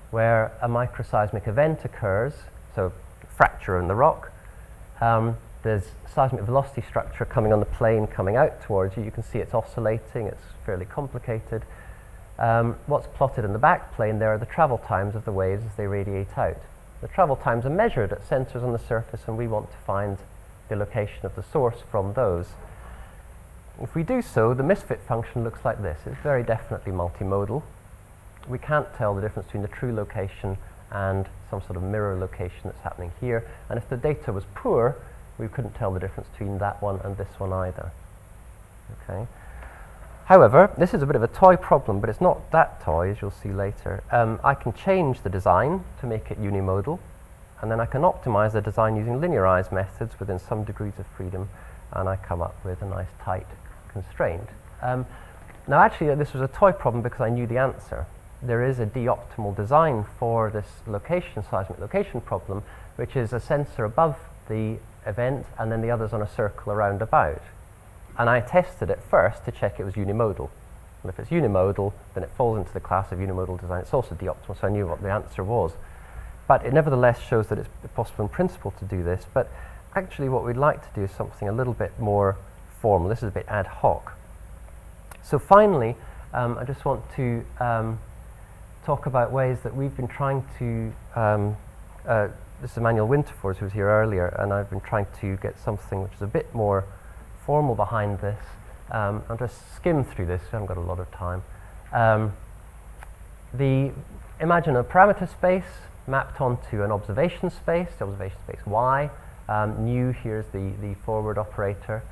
where a microseismic event occurs, so fracture in the rock. There's seismic velocity structure coming on the plane, coming out towards you. You can see it's oscillating, it's fairly complicated. What's plotted in the back plane there are the travel times of the waves as they radiate out. The travel times are measured at sensors on the surface, and we want to find the location of the source from those. If we do so, the misfit function looks like this. It's very definitely multimodal. We can't tell the difference between the true location and some sort of mirror location that's happening here. And if the data was poor, we couldn't tell the difference between that one and this one either. Okay. However, this is a bit of a toy problem, but it's not that toy, as you'll see later. I can change the design to make it unimodal, and then I can optimize the design using linearized methods within some degrees of freedom, and I come up with a nice tight constraint. Now actually this was a toy problem because I knew the answer. There is a d-optimal design for this location, seismic location problem, which is a sensor above the event and then the others on a circle around about. And I tested it first to check it was unimodal. And if it's unimodal, then it falls into the class of unimodal design. It's also d-optimal, so I knew what the answer was. But it nevertheless shows that it's possible in principle to do this. But actually what we'd like to do is something a little bit more formal. This is a bit ad hoc. So finally, I just want to talk about ways that we've been trying to, this is Emmanuel Winterfors, who was here earlier, and I've been trying to get something which is a bit more formal behind this. I'll just skim through this, I haven't got a lot of time. Imagine a parameter space mapped onto an observation space, the observation space Y. Nu, here's the forward operator.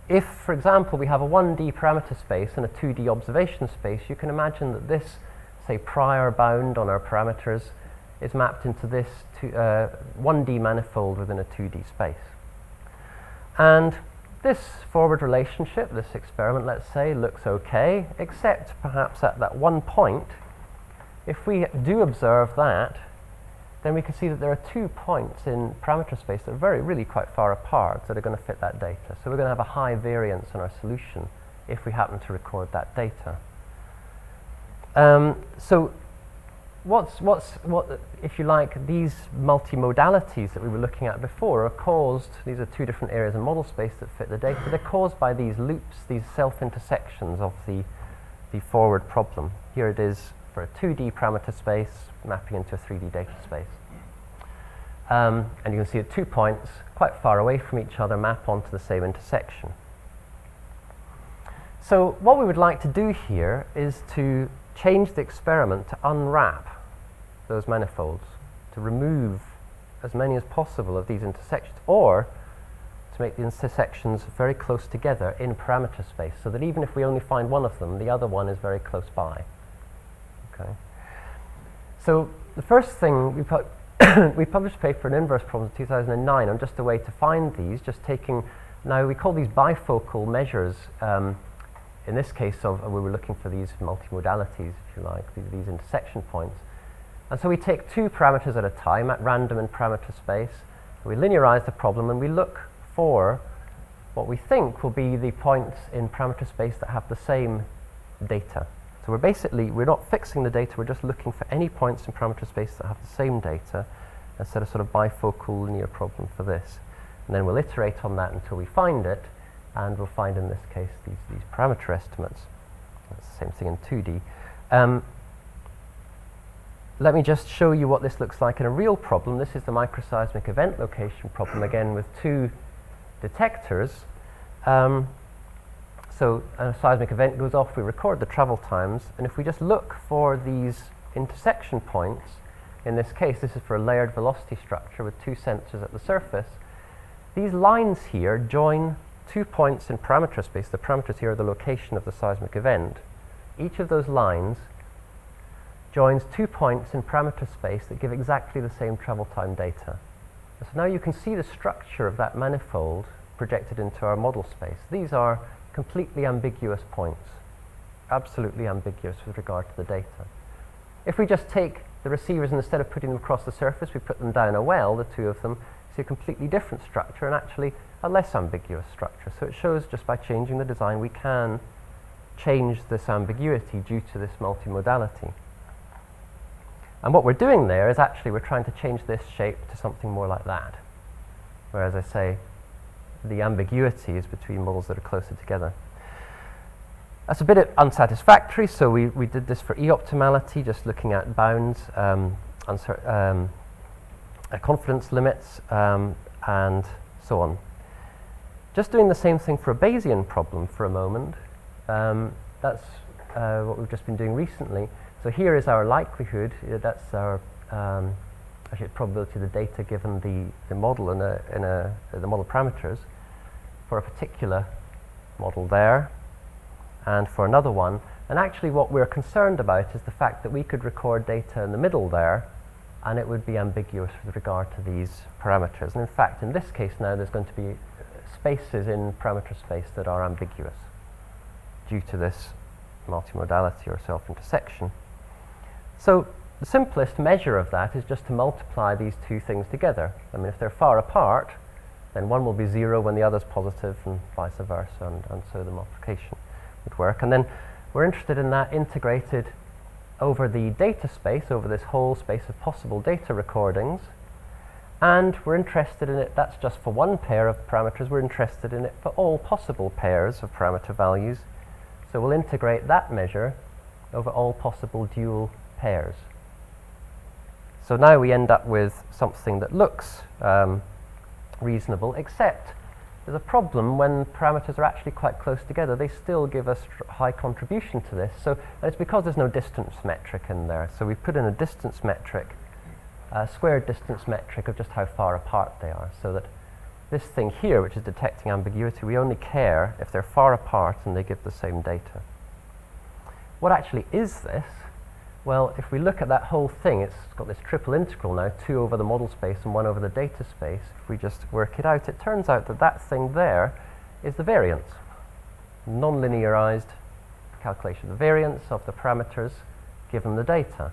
If, for example, we have a 1D parameter space and a 2D observation space, you can imagine that this, say, prior bound on our parameters is mapped into this 1D manifold within a 2D space. And this forward relationship, this experiment, let's say, looks okay, except perhaps at that one point. If we do observe that, then we can see that there are 2 points in parameter space that are really quite far apart that are going to fit that data. So we're going to have a high variance in our solution if we happen to record that data. So what, if you like, these multimodalities that we were looking at before are caused, these are 2 different areas in model space that fit the data, they're caused by these loops, these self-intersections of the forward problem. Here it is for a 2D parameter space mapping into a 3D data space. And you can see that 2 points quite far away from each other map onto the same intersection. So what we would like to do here is to change the experiment to unwrap those manifolds, to remove as many as possible of these intersections, or to make the intersections very close together in parameter space, so that even if we only find one of them, the other one is very close by. Okay. So the first thing we published a paper in Inverse Problems in 2009 on just a way to find these, just taking, now we call these bifocal measures. In this case, we were looking for these multimodalities, if you like, these intersection points. And so we take 2 parameters at a time at random in parameter space. We linearize the problem and we look for what we think will be the points in parameter space that have the same data. So we're not fixing the data, we're just looking for any points in parameter space that have the same data and set a sort of bifocal linear problem for this. And then we'll iterate on that until we find it, and we'll find in this case these parameter estimates. That's the same thing in 2D. Let me just show you what this looks like in a real problem. This is the microseismic event location problem, again with 2 detectors. So a seismic event goes off, we record the travel times, and if we just look for these intersection points, in this case this is for a layered velocity structure with 2 sensors at the surface, these lines here join 2 points in parameter space. The parameters here are the location of the seismic event. Each of those lines joins 2 points in parameter space that give exactly the same travel time data. So now you can see the structure of that manifold projected into our model space. These are completely ambiguous points, absolutely ambiguous with regard to the data. If we just take the receivers and instead of putting them across the surface, we put them down a well, the 2 of them, see a completely different structure and actually a less ambiguous structure. So it shows just by changing the design we can change this ambiguity due to this multimodality. And what we're doing there is actually we're trying to change this shape to something more like that. whereas I say the ambiguity is between models that are closer together. That's a bit unsatisfactory, so we did this for e-optimality, just looking at bounds, confidence limits, and so on. Just doing the same thing for a Bayesian problem for a moment. That's what we've just been doing recently. So here is our likelihood. That's our actually probability of the data given the model the model parameters for a particular model there, and for another one. And actually, what we're concerned about is the fact that we could record data in the middle there, and it would be ambiguous with regard to these parameters. And in fact, in this case now, there's going to be spaces in parameter space that are ambiguous due to this multimodality or self-intersection. So the simplest measure of that is just to multiply these two things together. I mean, if they're far apart, then one will be 0 when the other's positive, and vice versa, and so the multiplication would work. And then we're interested in that integrated over the data space, over this whole space of possible data recordings. And we're interested in it, that's just for one pair of parameters, we're interested in it for all possible pairs of parameter values. So we'll integrate that measure over all possible dual pairs. So now we end up with something that looks reasonable, except there's a problem when parameters are actually quite close together. They still give us high contribution to this. So, and it's because there's no distance metric in there. So we put in a distance metric, a squared distance metric of just how far apart they are, so that this thing here, which is detecting ambiguity, we only care if they're far apart and they give the same data. What actually is this? Well, if we look at that whole thing, it's got this triple integral now, 2 over the model space and 1 over the data space. If we just work it out, it turns out that that thing there is the variance. Non-linearized calculation of the variance of the parameters given the data.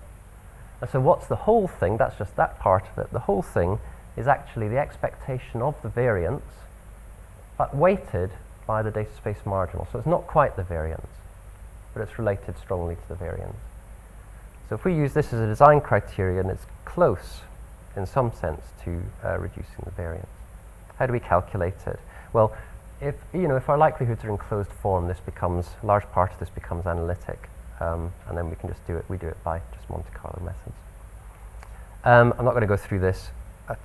And so what's the whole thing? That's just that part of it. The whole thing is actually the expectation of the variance, but weighted by the data space marginal. So it's not quite the variance, but it's related strongly to the variance. So if we use this as a design criterion, it's close in some sense to reducing the variance. How do we calculate it? Well, if our likelihoods are in closed form, this becomes, a large part of this becomes analytic, and then we can just do it, we do it by just Monte Carlo methods. I'm not going to go through this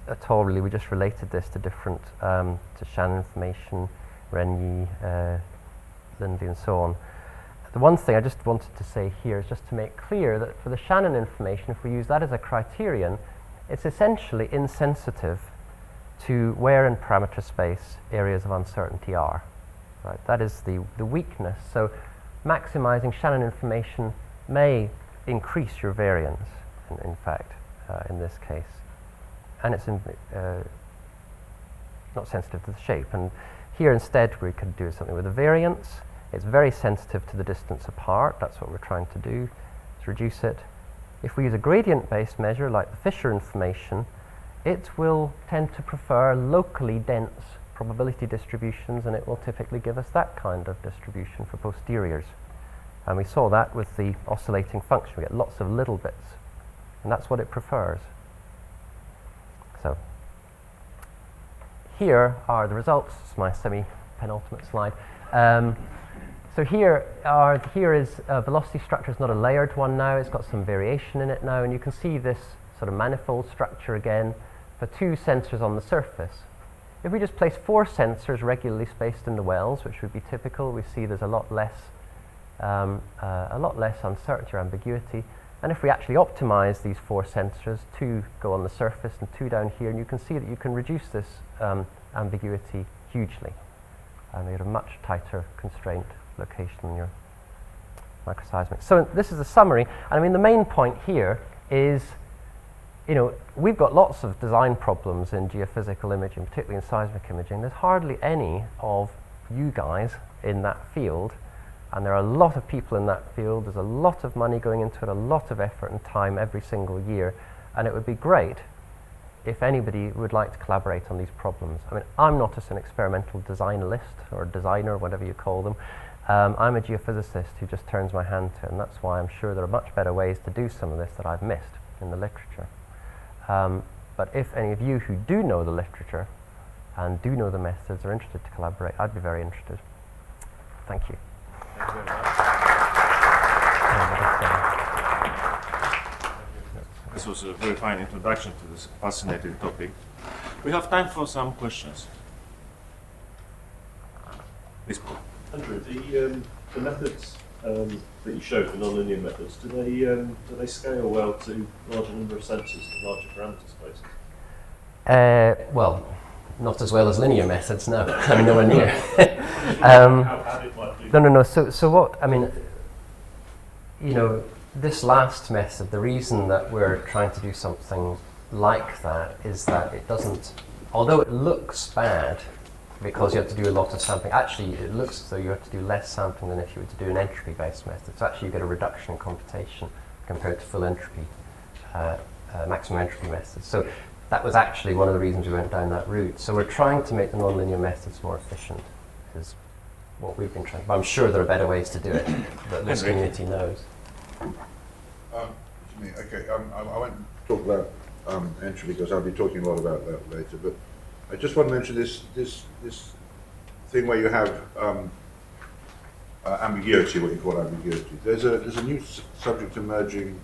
at all, really. We just related this to different, to Shannon information, Renyi, Lindy, and so on. The one thing I just wanted to say here is just to make clear that for the Shannon information, if we use that as a criterion, it's essentially insensitive to where in parameter space areas of uncertainty are. Right? That is the weakness. So maximizing Shannon information may increase your variance, in fact, in this case. And it's not sensitive to the shape. And here instead we could do something with the variance. It's very sensitive to the distance apart. That's what we're trying to do, to reduce it. If we use a gradient-based measure like the Fisher information, it will tend to prefer locally dense probability distributions, and it will typically give us that kind of distribution for posteriors. And we saw that with the oscillating function. We get lots of little bits, and that's what it prefers. So here are the results. It's my semi-penultimate slide. So here is a velocity structure. It's not a layered one now. It's got some variation in it now, and you can see this sort of manifold structure again for 2 sensors on the surface. If we just place 4 sensors regularly spaced in the wells, which would be typical, we see there's a lot less uncertainty or ambiguity. And if we actually optimize these 4 sensors, 2 go on the surface and 2 down here, and you can see that you can reduce this ambiguity hugely. And you get a much tighter constraint location in your microseismic. So this is a summary. And I mean, the main point here is, we've got lots of design problems in geophysical imaging, particularly in seismic imaging. There's hardly any of you guys in that field, and there are a lot of people in that field. There's a lot of money going into it, a lot of effort and time every single year, and it would be great if anybody would like to collaborate on these problems. I mean, I'm not just an experimental designalist or designer, whatever you call them. I'm a geophysicist who just turns my hand to it, and that's why I'm sure there are much better ways to do some of this that I've missed in the literature. But if any of you who do know the literature and do know the methods, are interested to collaborate, I'd be very interested. Thank you. Thank you very much. This was a very fine introduction to this fascinating topic. We have time for some questions. Please, Paul. Andrew, the methods that you showed, the nonlinear methods, do they scale well to larger number of sensors and larger parameter spaces? Well, not as well as linear methods, no. I mean, nowhere near. How it might do. No. So what, I mean, you know, this last method, the reason that we're trying to do something like that is that it doesn't, although it looks bad because you have to do a lot of sampling, actually it looks as though you have to do less sampling than if you were to do an entropy-based method. So actually you get a reduction in computation compared to full entropy, maximum entropy methods. So that was actually one of the reasons we went down that route. So we're trying to make the nonlinear methods more efficient, is what we've been trying. But I'm sure there are better ways to do it that this community knows. Okay, I won't talk about entropy because I'll be talking a lot about that later. But I just want to mention this thing where you have ambiguity, what you call ambiguity. There's a new subject emerging,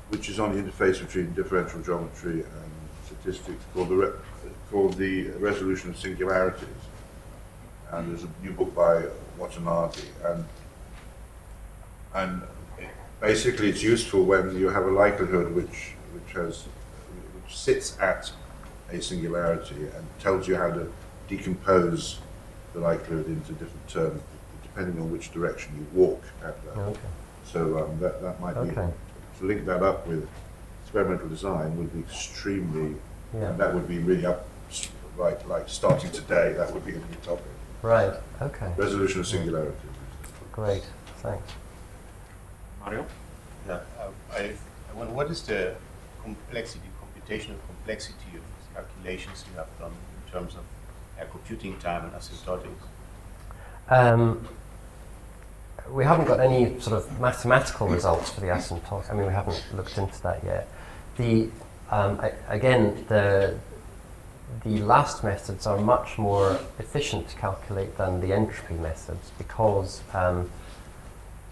which is on the interface between differential geometry and statistics, called the resolution of singularities. And there's a new book by Watanabe, and basically it's useful when you have a likelihood which sits at a singularity and tells you how to decompose the likelihood into different terms depending on which direction you walk at that. Okay. So that might be, to link that up with experimental design would be extremely, that would be really up, like starting today, that would be a new topic. Right, okay. Resolution of singularities. Great, thanks. Mario? Yeah, I wonder what is the computational complexity of the calculations you have done in terms of computing time and asymptotics? We haven't got any sort of mathematical results for the asymptotic. I mean, we haven't looked into that yet. Again, the last methods are much more efficient to calculate than the entropy methods because there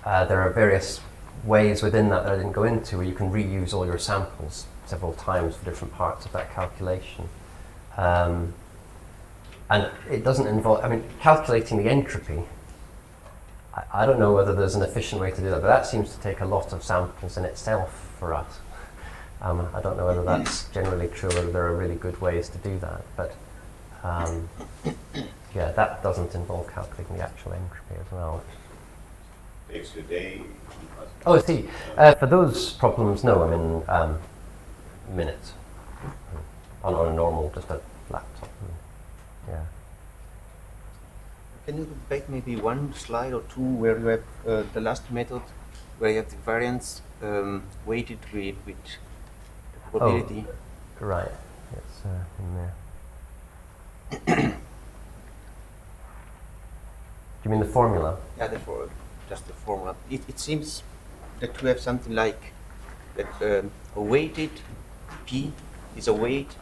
are various ways within that I didn't go into where you can reuse all your samples several times for different parts of that calculation. And it doesn't involve, I mean, calculating the entropy, I don't know whether there's an efficient way to do that, but that seems to take a lot of samples in itself for us. I don't know whether that's generally true or whether there are really good ways to do that, but yeah, that doesn't involve calculating the actual entropy as well. Takes a day. Oh, see, for those problems, no, I mean minutes on a normal, just a laptop. Yeah. Can you go back maybe one slide or two where you have the last method, where you have the variance weighted with probability? Oh, right, it's in there. Do you mean the formula? Yeah, just the formula. It seems that you have something like that a weighted P is a weight.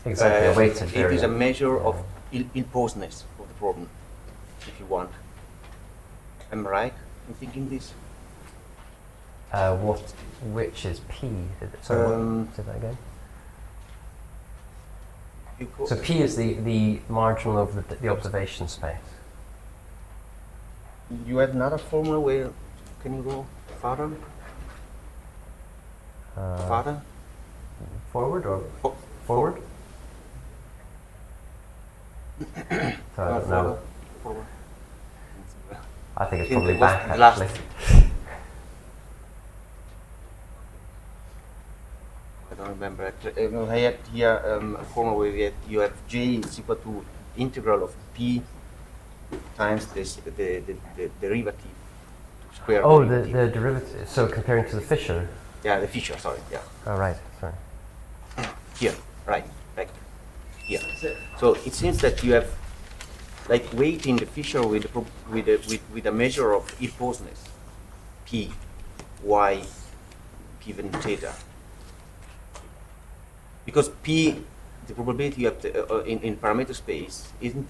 Exactly, a weighted It is a variance. measure of ill-posedness of the problem, if you want. Am I right in thinking this? Which is P? Sorry, say that again. So P is the marginal over the observation space. You have another formula where, can you go farther? Farther? Forward or forward? So I don't know. Forward. I think it's It probably was back the last. actually. I don't remember. I had here a formula where you have J is equal to integral of P times this, the derivative, square Oh, derivative. the derivative. So comparing to the Fisher. Yeah, the Fisher, sorry, yeah. Oh, right, sorry. Here, right, back here. So it seems that you have like weight in the Fisher with a measure of ill-posedness, P, given theta. Because P the probability you have in parameter space isn't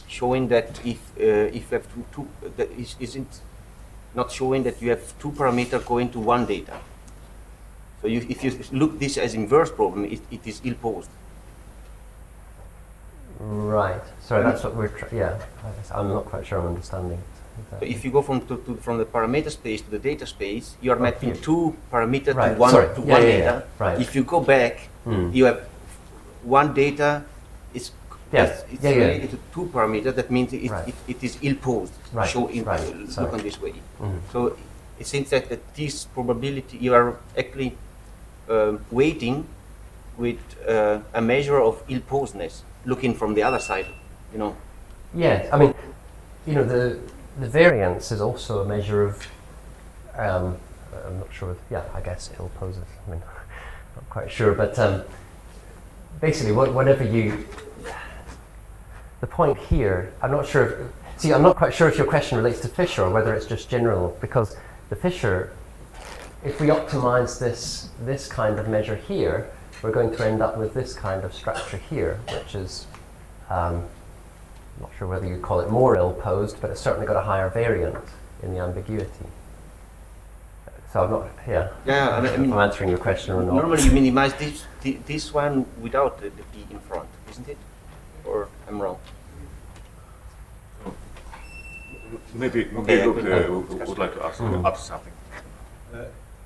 showing that if you have two that isn't not showing that you have two parameters going to one data. So if you look this as inverse problem, it is ill-posed. Right. Sorry, that's what we're. Yeah, I'm not quite sure I'm understanding it. So if you go from the parameter space to the data space, you are mapping two parameters Right. to one Sorry. to Yeah, one yeah, data. yeah. Right. If you go back, you have one data is Yes. it's Yeah, yeah. related to two parameters. That means Right. it is ill-posed. Right. Show in, Right. look Sorry. on this way. Mhm. So it seems that this probability you are actually weighting with a measure of ill-posedness, looking from the other side. You know. Yes, I mean, you know, the variance is also a measure of, I'm not sure, yeah, I guess ill poses, I mean, not quite sure, but basically whatever you, the point here, I'm not sure, I'm not quite sure if your question relates to Fisher or whether it's just general, because the Fisher, if we optimize this kind of measure here, we're going to end up with this kind of structure here, which is, I'm not sure whether you call it more ill-posed, but it's certainly got a higher variant in the ambiguity. So I'm not, Yeah, I mean, if I'm answering your question or not. Normally you minimize this one without the P in front, isn't it? Or I'm wrong? Maybe Okay, Luke would like to ask something.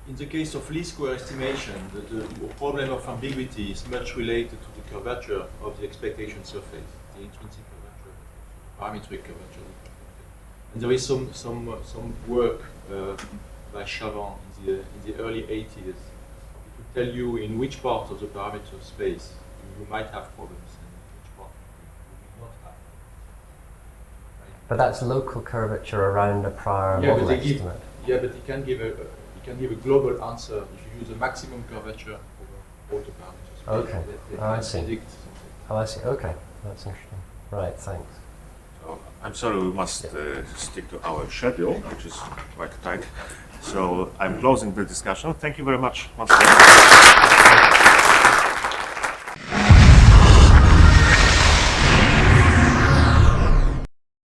In the case of least square estimation, the problem of ambiguity is much related to the curvature of the expectation surface, the intrinsic curvature, parametric curvature. And there is some work by Chavant in the early 80s to tell you in which part of the parameter space you might have problems and in which part you will not have. Right? But that's local curvature around a prior Yeah, model but they estimate. but he can give a global answer if you use a maximum curvature over all the parameters. Okay. They I can see. predict something. Oh, I see. Okay, that's interesting. Right, thanks. So I'm sorry, we must stick to our schedule, which is quite tight. So I'm closing the discussion. Thank you very much once again.